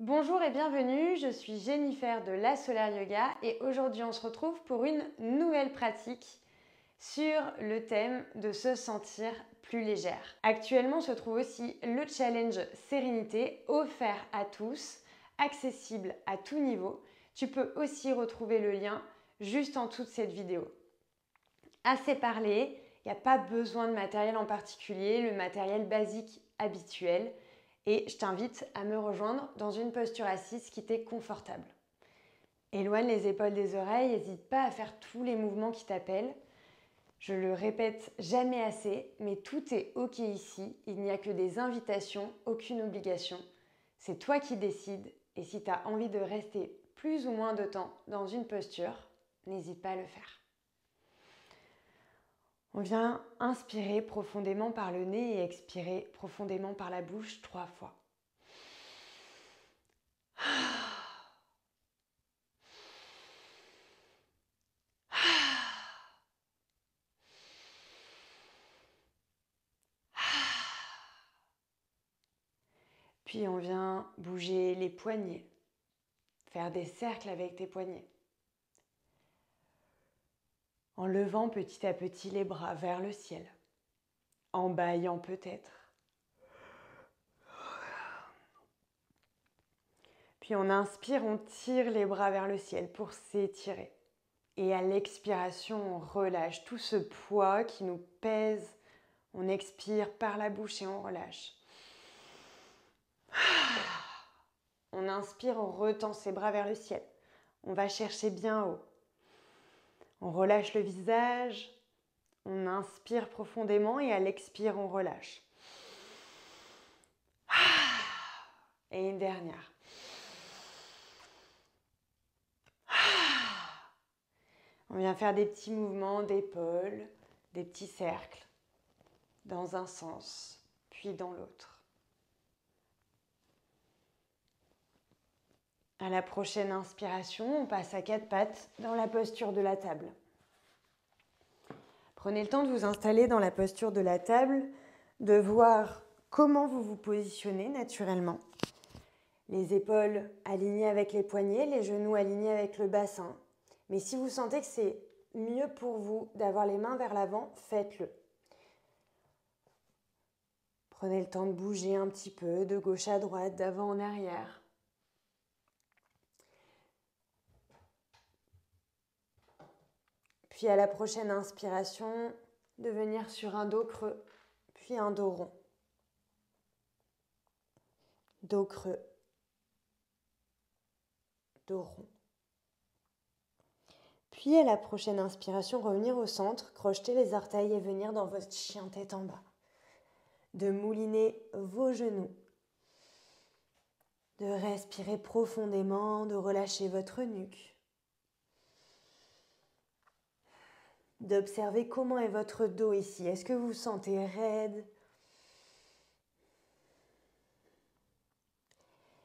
Bonjour et bienvenue, je suis Jennifer de La Solaire Yoga et aujourd'hui on se retrouve pour une nouvelle pratique sur le thème de se sentir plus légère. Actuellement se trouve aussi le challenge Sérénité offert à tous, accessible à tout niveau. Tu peux aussi retrouver le lien juste en dessous de cette vidéo. Assez parlé, il n'y a pas besoin de matériel en particulier, le matériel basique habituel. Et je t'invite à me rejoindre dans une posture assise qui t'est confortable. Éloigne les épaules des oreilles, n'hésite pas à faire tous les mouvements qui t'appellent. Je le répète jamais assez, mais tout est ok ici, il n'y a que des invitations, aucune obligation. C'est toi qui décides et si tu as envie de rester plus ou moins de temps dans une posture, n'hésite pas à le faire. On vient inspirer profondément par le nez et expirer profondément par la bouche 3 fois. Puis on vient bouger les poignets, faire des cercles avec tes poignets. En levant petit à petit les bras vers le ciel, en bâillant peut-être. Puis on inspire, on tire les bras vers le ciel pour s'étirer. Et à l'expiration, on relâche tout ce poids qui nous pèse. On expire par la bouche et on relâche. On inspire, on retend ses bras vers le ciel. On va chercher bien haut. On relâche le visage. On inspire profondément et à l'expire, on relâche. Et une dernière. On vient faire des petits mouvements d'épaules, des petits cercles, dans un sens, puis dans l'autre. À la prochaine inspiration, on passe à 4 pattes dans la posture de la table. Prenez le temps de vous installer dans la posture de la table, de voir comment vous vous positionnez naturellement. Les épaules alignées avec les poignets, les genoux alignés avec le bassin. Mais si vous sentez que c'est mieux pour vous d'avoir les mains vers l'avant, faites-le. Prenez le temps de bouger un petit peu, de gauche à droite, d'avant en arrière. Puis à la prochaine inspiration, de venir sur un dos creux, puis un dos rond. Dos creux, dos rond. Puis à la prochaine inspiration, revenir au centre, crocheter les orteils et venir dans votre chien tête en bas. De mouliner vos genoux. De respirer profondément, de relâcher votre nuque. D'observer comment est votre dos ici. Est-ce que vous vous sentez raide?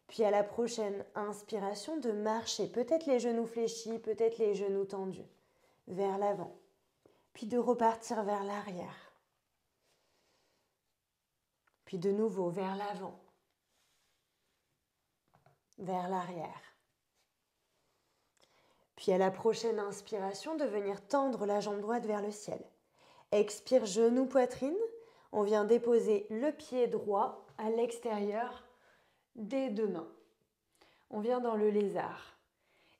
Puis à la prochaine inspiration, de marcher, peut-être les genoux fléchis, peut-être les genoux tendus, vers l'avant. Puis de repartir vers l'arrière. Puis de nouveau vers l'avant, vers l'arrière. Puis à la prochaine inspiration, de venir tendre la jambe droite vers le ciel. Expire, genou, poitrine. On vient déposer le pied droit à l'extérieur des deux mains. On vient dans le lézard.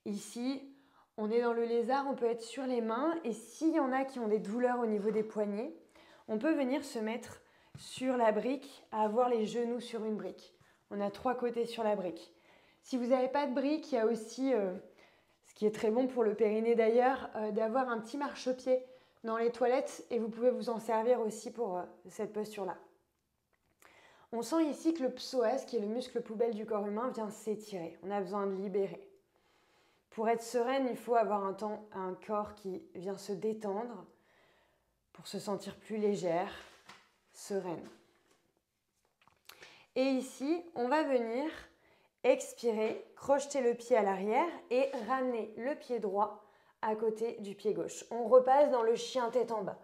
Ici, on est dans le lézard, on peut être sur les mains et s'il y en a qui ont des douleurs au niveau des poignets, on peut venir se mettre sur la brique, à avoir les genoux sur une brique. On a 3 côtés sur la brique. Si vous n'avez pas de brique, il y a aussi, ce qui est très bon pour le périnée d'ailleurs, d'avoir un petit marchepied dans les toilettes et vous pouvez vous en servir aussi pour cette posture-là. On sent ici que le psoas, qui est le muscle poubelle du corps humain, vient s'étirer. On a besoin de libérer. Pour être sereine, il faut avoir un corps qui vient se détendre pour se sentir plus légère, sereine. Et ici, on va venir expirer, crocheter le pied à l'arrière et ramener le pied droit à côté du pied gauche. On repasse dans le chien tête en bas.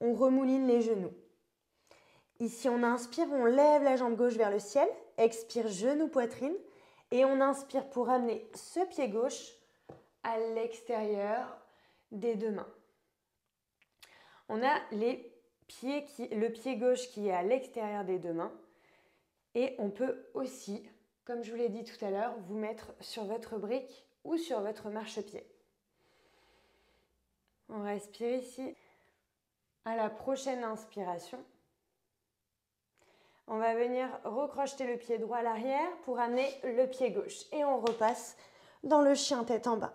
On remouline les genoux. Ici, on inspire, on lève la jambe gauche vers le ciel. Expire, genou, poitrine. Et on inspire pour amener ce pied gauche à l'extérieur des deux mains. On a le pied gauche qui est à l'extérieur des deux mains. Et on peut aussi, comme je vous l'ai dit tout à l'heure, vous mettre sur votre brique ou sur votre marchepied. On respire ici. À la prochaine inspiration, on va venir recrocheter le pied droit à l'arrière pour amener le pied gauche. Et on repasse dans le chien tête en bas.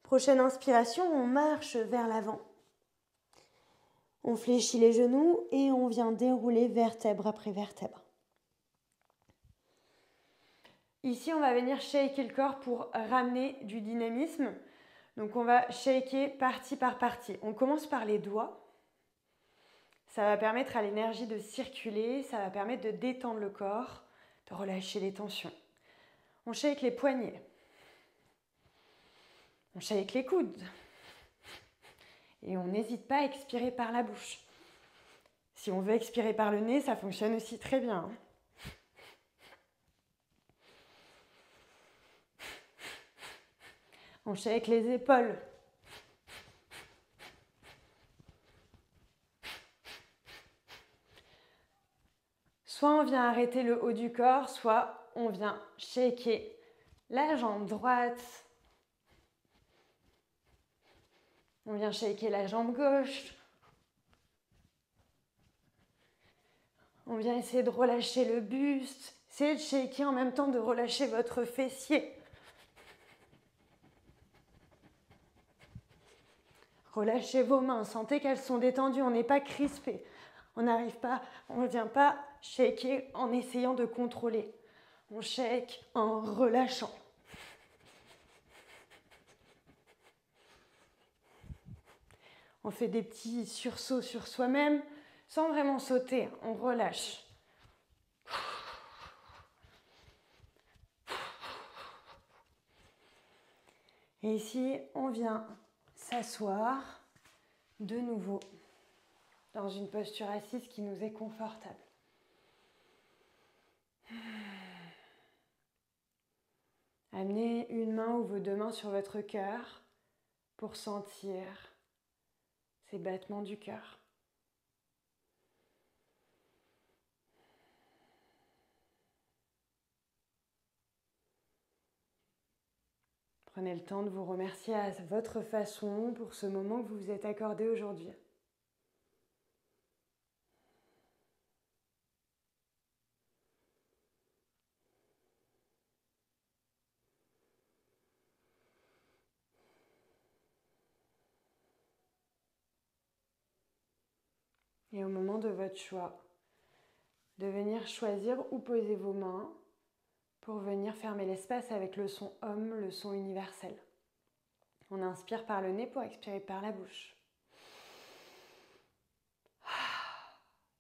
Prochaine inspiration, on marche vers l'avant. On fléchit les genoux et on vient dérouler vertèbre après vertèbre. Ici, on va venir shaker le corps pour ramener du dynamisme. Donc, on va shaker partie par partie. On commence par les doigts. Ça va permettre à l'énergie de circuler, ça va permettre de détendre le corps, de relâcher les tensions. On shake les poignets. On shake les coudes. Et on n'hésite pas à expirer par la bouche. Si on veut expirer par le nez, ça fonctionne aussi très bien. On shake les épaules. Soit on vient arrêter le haut du corps, soit on vient shaker la jambe droite. On vient shaker la jambe gauche. On vient essayer de relâcher le buste. Essayez de shaker en même temps de relâcher votre fessier. Relâchez vos mains, sentez qu'elles sont détendues, on n'est pas crispé. On ne vient pas shaker en essayant de contrôler. On shake en relâchant. On fait des petits sursauts sur soi-même sans vraiment sauter, on relâche. Et ici, on vient s'asseoir de nouveau dans une posture assise qui nous est confortable. Amenez une main ou vos deux mains sur votre cœur pour sentir ces battements du cœur. Prenez le temps de vous remercier à votre façon pour ce moment que vous vous êtes accordé aujourd'hui. Et au moment de votre choix, de venir choisir où poser vos mains pour venir fermer l'espace avec le son Om, le son universel. On inspire par le nez pour expirer par la bouche.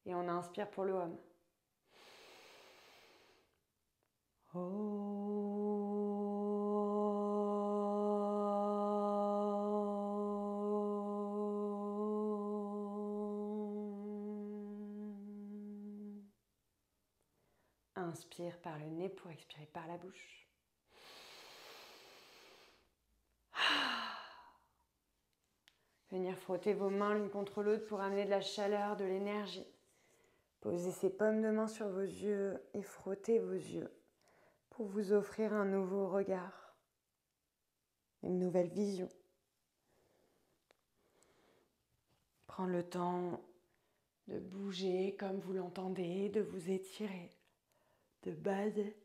Et on inspire pour le Om. Inspire par le nez pour expirer par la bouche. Venir frotter vos mains l'une contre l'autre pour amener de la chaleur, de l'énergie. Posez ces paumes de main sur vos yeux et frottez vos yeux pour vous offrir un nouveau regard, une nouvelle vision. Prendre le temps de bouger comme vous l'entendez, de vous étirer, de baser.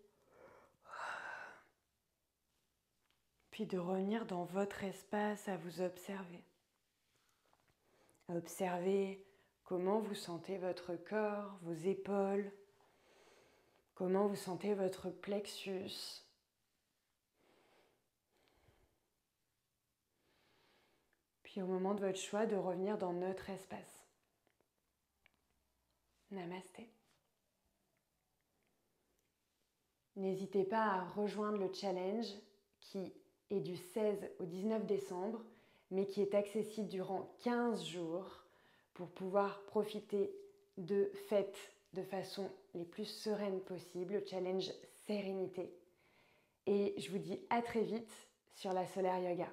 Puis de revenir dans votre espace à vous observer. À observer comment vous sentez votre corps, vos épaules, comment vous sentez votre plexus. Puis au moment de votre choix, de revenir dans notre espace. Namasté. N'hésitez pas à rejoindre le challenge qui est du 16 au 19 décembre, mais qui est accessible durant 15 jours pour pouvoir profiter de fêtes de façon les plus sereine possible, le challenge sérénité. Et je vous dis à très vite sur la Solaire Yoga.